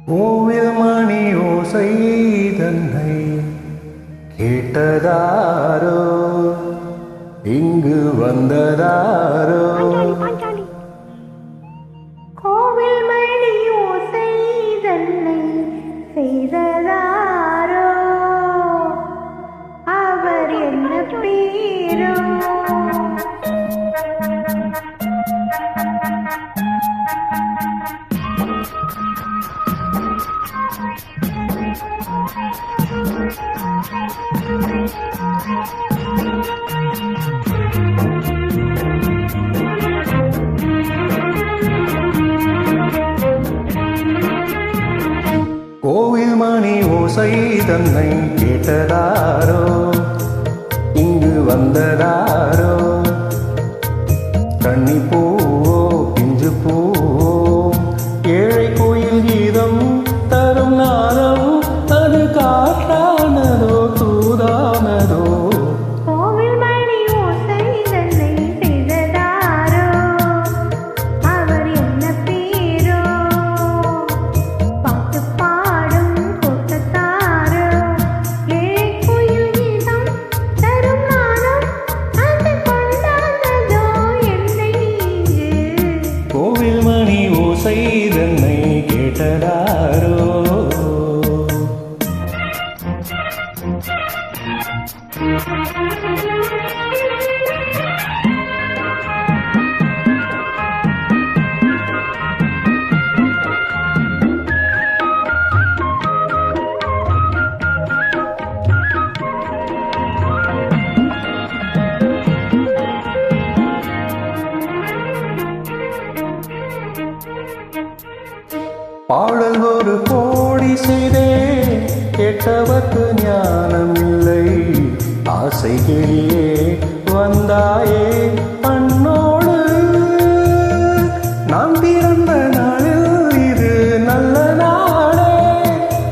கோவில் மணி ஓசை தன்னை கேட்டதாரோ, இங்கு வந்ததாரோ. கோவில் மணி ஓசை தன்னை செய்ததாரோ, அவர் என்ன பேரோ. கோவில் மணி ஓசை தன்னை கேட்டதாரோ, இங்கு வந்ததாரோ. கன்னி பூவோ பிஞ்சு பூவோ, ஏழை கோயில் கீதம் தரும் நாதம், அது காற்றானதோ தூதானதோ. கோவில் மணி ஓசை தன்னை செய்ததாரோ, அவர் என்ன பேரோ. பாட்டு பாடும் கூட்டத்தாரோ, ஏழை கோயில் கீதம் தரும் நாதம், அது கொண்டாந்ததோ என்னை இங்கு. கோவில் மணி ஓசை தன்னை கேட்டதாரோ. பாடல் ஒரு கோடி செய்தே, கேட்டவர்க்கு ஞானம் இல்லை. ஆசை கிளியே வந்தாயே பண்ணோடு, நாம் பிறந்த நாளில் இது நல்ல நாளே.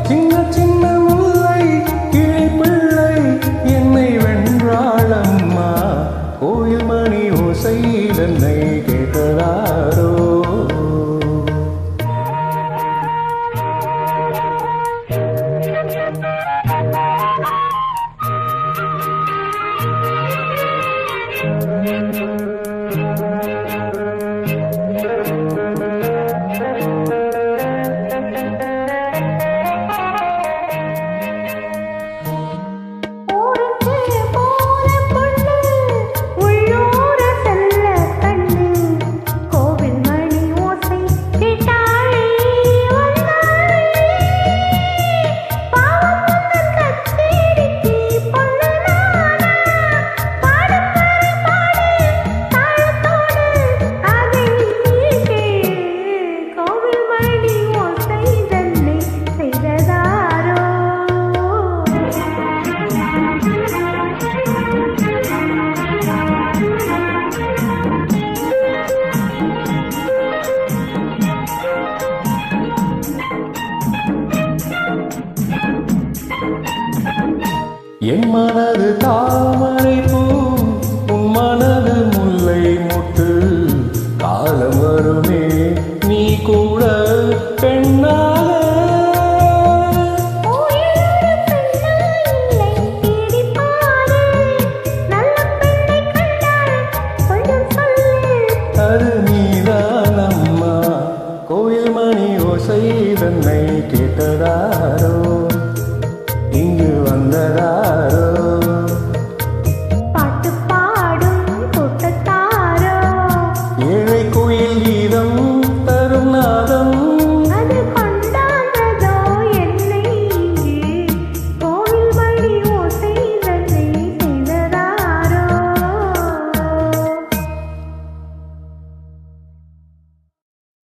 சின்ன சின்ன முல்லை கிளி பிள்ளை என்னை வென்றாளம்மா. கோயில் மணி ஓசை தன்னை கேட்டதாரோ. என் மனது தாமரை பூ, உன் மனது முல்லை மொட்டு. காலம் வருமே நீ கூட பெண்ணாக. அது நீதான் அம்மா. கோயில் மணி ஓசை தன்னை கேட்டதாரோ.